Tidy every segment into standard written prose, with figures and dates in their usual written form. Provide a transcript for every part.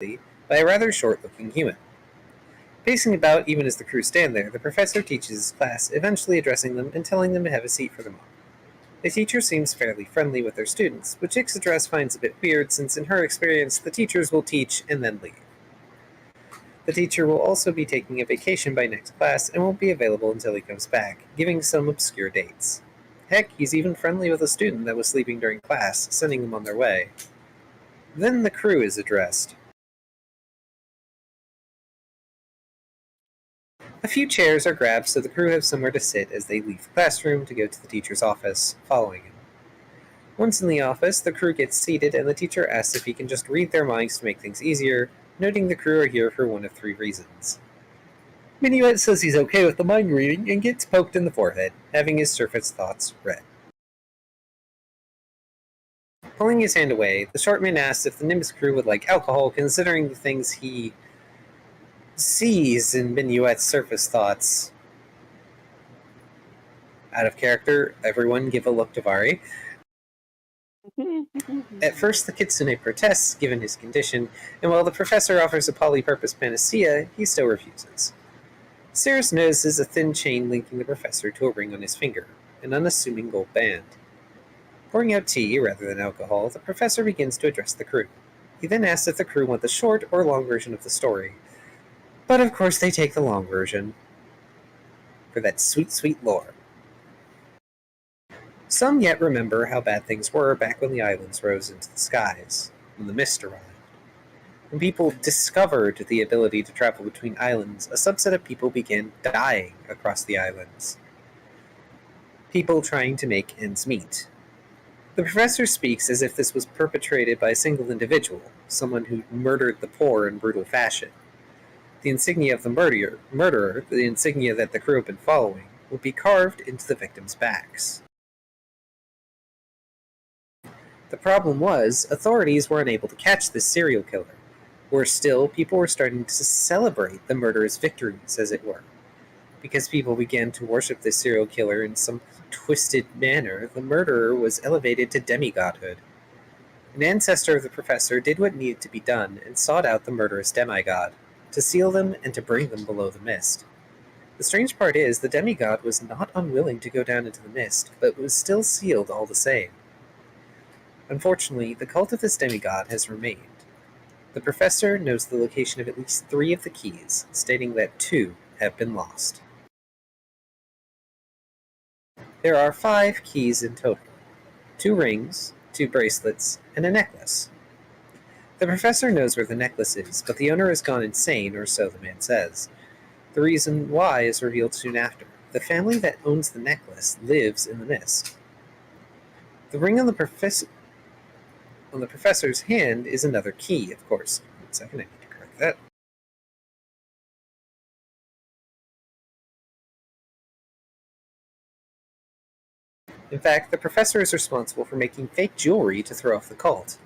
by a rather short-looking human. Pacing about even as the crew stand there, the professor teaches his class, eventually addressing them and telling them to have a seat for the moment. The teacher seems fairly friendly with their students, which Ix's address finds a bit weird since in her experience the teachers will teach and then leave. The teacher will also be taking a vacation by next class and won't be available until he comes back, giving some obscure dates. Heck, he's even friendly with a student that was sleeping during class, sending them on their way. Then the crew is addressed. A few chairs are grabbed so the crew have somewhere to sit as they leave the classroom to go to the teacher's office, following him. Once in the office, the crew gets seated and the teacher asks if he can just read their minds to make things easier, noting the crew are here for one of three reasons. Minuet says he's okay with the mind reading and gets poked in the forehead, having his surface thoughts read. Pulling his hand away, the short man asks if the Nimbus crew would like alcohol, considering the things he sees in Minuet's surface thoughts. Out of character, everyone give a look to Vari. At first, the Kitsune protests, given his condition, and while the professor offers a polypurpose panacea, he still refuses. Cirrus notices a thin chain linking the professor to a ring on his finger, an unassuming gold band. Pouring out tea rather than alcohol, the professor begins to address the crew. He then asks if the crew want the short or long version of the story. But of course they take the long version, for that sweet, sweet lore. Some yet remember how bad things were back when the islands rose into the skies, when the mist arrived. When people discovered the ability to travel between islands, a subset of people began dying across the islands. People trying to make ends meet. The professor speaks as if this was perpetrated by a single individual, someone who murdered the poor in brutal fashion. The insignia of the murderer, the insignia that the crew have been following, will be carved into the victims' backs. The problem was, authorities were unable to catch this serial killer. Worse still, people were starting to celebrate the murderer's victories, as it were. Because people began to worship this serial killer in some twisted manner, the murderer was elevated to demigodhood. An ancestor of the professor did what needed to be done and sought out the murderous demigod, to seal them and to bring them below the mist. The strange part is, the demigod was not unwilling to go down into the mist, but was still sealed all the same. Unfortunately, the cult of this demigod has remained. The professor knows the location of at least 3 of the keys, stating that 2 have been lost. There are 5 keys in total: 2 rings, 2 bracelets, and a necklace. The professor knows where the necklace is, but the owner has gone insane, or so the man says. The reason why is revealed soon after. The family that owns the necklace lives in the mist. The ring on the professor's hand is another key, of course. 1 second, I need to correct that. In fact, the professor is responsible for making fake jewelry to throw off the cult.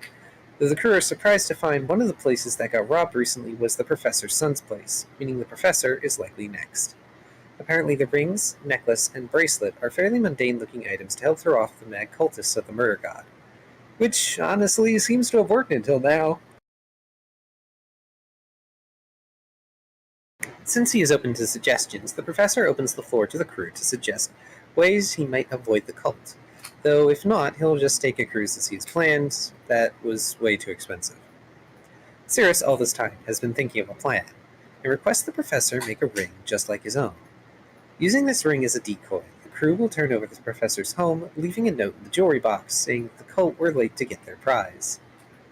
Though the crew are surprised to find one of the places that got robbed recently was the professor's son's place, meaning the professor is likely next. Apparently the rings, necklace, and bracelet are fairly mundane-looking items to help throw off the mad cultists of the murder god. Which, honestly, seems to have worked until now. Since he is open to suggestions, the professor opens the floor to the crew to suggest ways he might avoid the cult. Though if not, he'll just take a cruise as he's planned. That was way too expensive. Cirrus all this time has been thinking of a plan, and requests the professor make a ring just like his own. Using this ring as a decoy, the crew will turn over the professor's home, leaving a note in the jewelry box saying the cult were late to get their prize.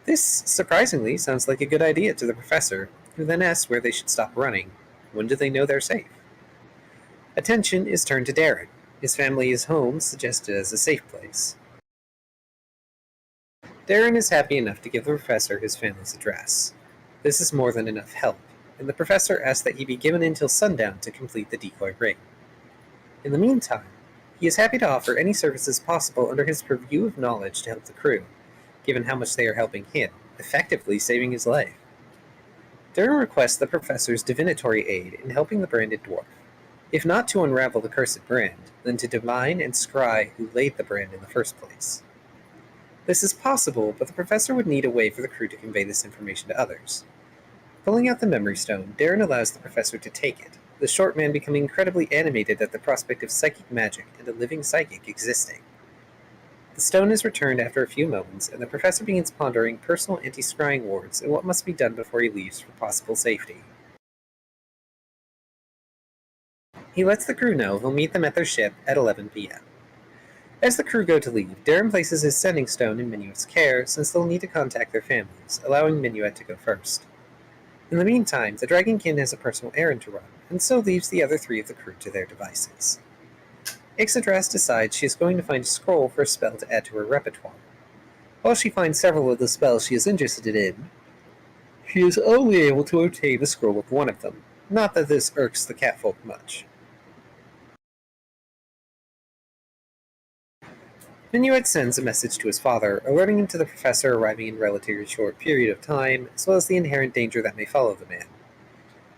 This, surprisingly, sounds like a good idea to the professor, who then asks where they should stop running. When do they know they're safe? Attention is turned to Darren. His family is home, suggested as a safe place. Darren is happy enough to give the professor his family's address. This is more than enough help, and the professor asks that he be given until sundown to complete the decoy ring. In the meantime, he is happy to offer any services possible under his purview of knowledge to help the crew, given how much they are helping him, effectively saving his life. Darren requests the professor's divinatory aid in helping the branded dwarf, if not to unravel the cursed brand, then to divine and scry who laid the brand in the first place. This is possible, but the professor would need a way for the crew to convey this information to others. Pulling out the memory stone, Darren allows the professor to take it, the short man becoming incredibly animated at the prospect of psychic magic and a living psychic existing. The stone is returned after a few moments, and the professor begins pondering personal anti-scrying wards and what must be done before he leaves for possible safety. He lets the crew know he'll meet them at their ship at 11 p.m. As the crew go to leave, Darren places his sending stone in Minuet's care since they'll need to contact their families, allowing Minuet to go first. In the meantime, the Dragonkin has a personal errand to run, and so leaves the other three of the crew to their devices. Ixodras decides she is going to find a scroll for a spell to add to her repertoire. While she finds several of the spells she is interested in, she is only able to obtain a scroll of one of them. Not that this irks the catfolk much. Minuet sends a message to his father, alerting him to the professor arriving in a relatively short period of time, as well as the inherent danger that may follow the man.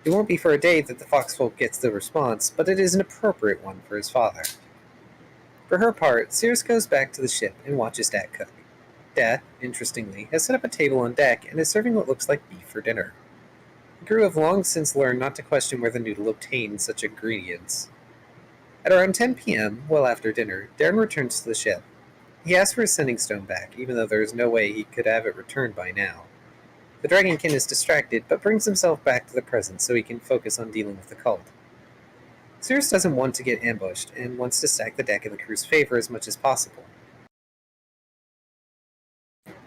It won't be for a day that the foxfolk gets the response, but it is an appropriate one for his father. For her part, Cirrus goes back to the ship and watches Dad cook. Dad, interestingly, has set up a table on deck and is serving what looks like beef for dinner. The crew have long since learned not to question where the noodle obtained such ingredients. At around 10 p.m., well after dinner, Darren returns to the ship. He asks for his sending stone back, even though there is no way he could have it returned by now. The Dragonkin is distracted, but brings himself back to the present so he can focus on dealing with the cult. Cirrus doesn't want to get ambushed, and wants to stack the deck in the crew's favor as much as possible.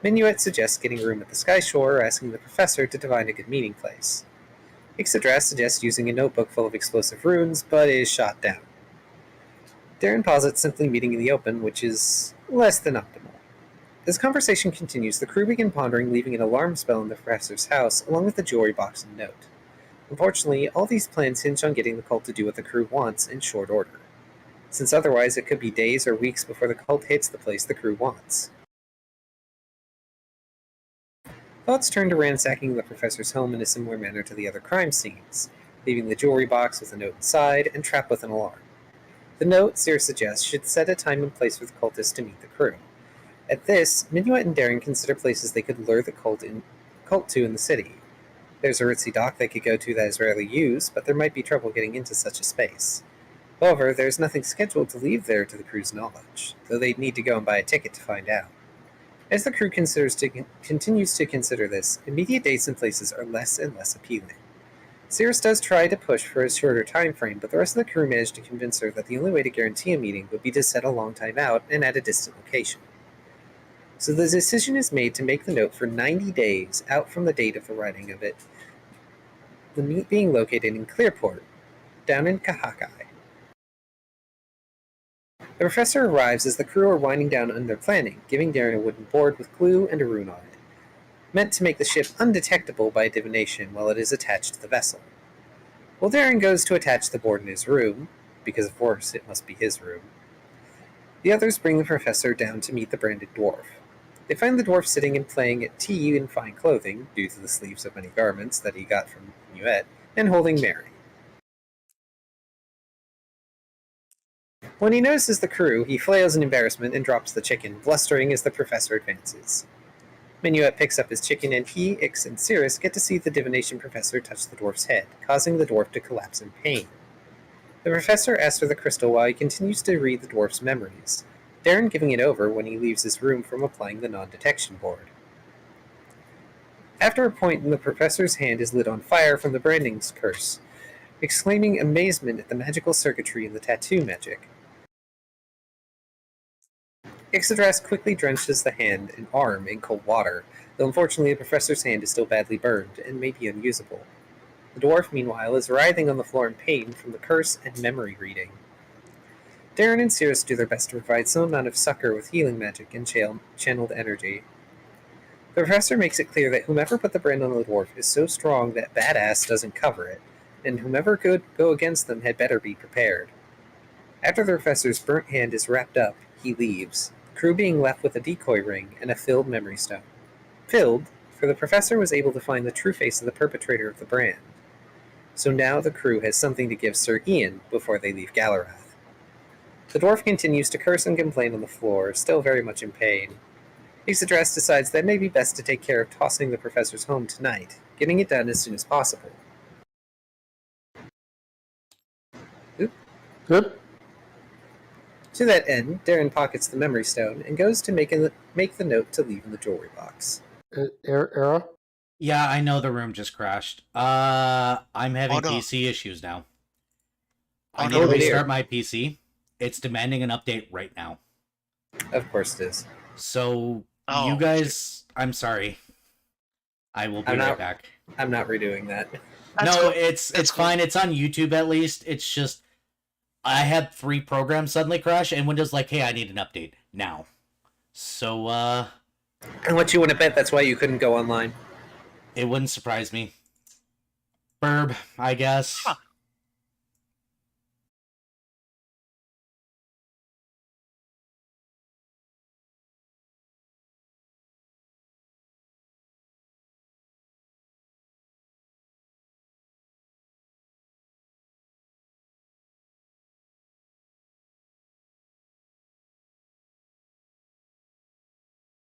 Minuet suggests getting a room at the Sky Shore or asking the professor to find a good meeting place. Ixodras suggests using a notebook full of explosive runes, but is shot down. Darren posits simply meeting in the open, which is less than optimal. As conversation continues, the crew begin pondering leaving an alarm spell in the professor's house, along with the jewelry box and note. Unfortunately, all these plans hinge on getting the cult to do what the crew wants in short order, since otherwise it could be days or weeks before the cult hits the place the crew wants. Thoughts turn to ransacking the professor's home in a similar manner to the other crime scenes, leaving the jewelry box with a note inside and trapped with an alarm. The note, Cirrus suggests, should set a time and place for the cultists to meet the crew. At this, Minuet and Darren consider places they could lure the cult to in the city. There's a ritzy dock they could go to that is rarely used, but there might be trouble getting into such a space. However, there's nothing scheduled to leave there to the crew's knowledge, though they'd need to go and buy a ticket to find out. As the crew continues to consider this, immediate dates and places are less and less appealing. Cirrus does try to push for a shorter time frame, but the rest of the crew manage to convince her that the only way to guarantee a meeting would be to set a long time out and at a distant location. So the decision is made to make the note for 90 days out from the date of the writing of it, the meet being located in Clearport, down in Kahakai. The professor arrives as the crew are winding down on their planning, giving Darren a wooden board with glue and a rune on it, meant to make the ship undetectable by divination while it is attached to the vessel. While Darren goes to attach the board in his room, because of course it must be his room, the others bring the professor down to meet the branded dwarf. They find the dwarf sitting and playing at tea in fine clothing, due to the sleeves of many garments that he got from Minuet, and holding Mary. When he notices the crew, he flails in embarrassment and drops the chicken, blustering as the professor advances. Minuet picks up his chicken, and he, Ix, and Cirrus get to see the divination professor touch the dwarf's head, causing the dwarf to collapse in pain. The professor asks for the crystal while he continues to read the dwarf's memories, Darren giving it over when he leaves his room from applying the non-detection board. After a point, the professor's hand is lit on fire from the branding curse, exclaiming amazement at the magical circuitry and the tattoo magic. Ixodras quickly drenches the hand and arm in cold water, though unfortunately the professor's hand is still badly burned and may be unusable. The dwarf, meanwhile, is writhing on the floor in pain from the curse and memory reading. Darren and Cirrus do their best to provide some amount of succor with healing magic and channeled energy. The professor makes it clear that whomever put the brand on the dwarf is so strong that badass doesn't cover it, and whomever could go against them had better be prepared. After the professor's burnt hand is wrapped up, he leaves, the crew being left with a decoy ring and a filled memory stone. Filled, for the professor was able to find the true face of the perpetrator of the brand. So now the crew has something to give Sir Ian before they leave Galarath. The dwarf continues to curse and complain on the floor, still very much in pain. Ixodras decides that it may be best to take care of tossing the professor's home tonight, getting it done as soon as possible. Good. To that end, Darren pockets the memory stone and goes to make the note to leave in the jewelry box. Era? Yeah, I know the room just crashed. I'm having Oh, no. PC issues now. Oh, I need no. to Oh, dear. restart my PC. It's demanding an update right now. Of course it is. So, Oh, you guys, I'm sorry. I will be I'm right not- back. I'm not redoing that. That's No, cool. it's That's cool. fine. It's on YouTube at least. It's just I had 3 programs suddenly crash, and Windows like, hey, I need an update now. So, And what you want to bet that's why you couldn't go online? it wouldn't surprise me. Burb, I guess. Huh.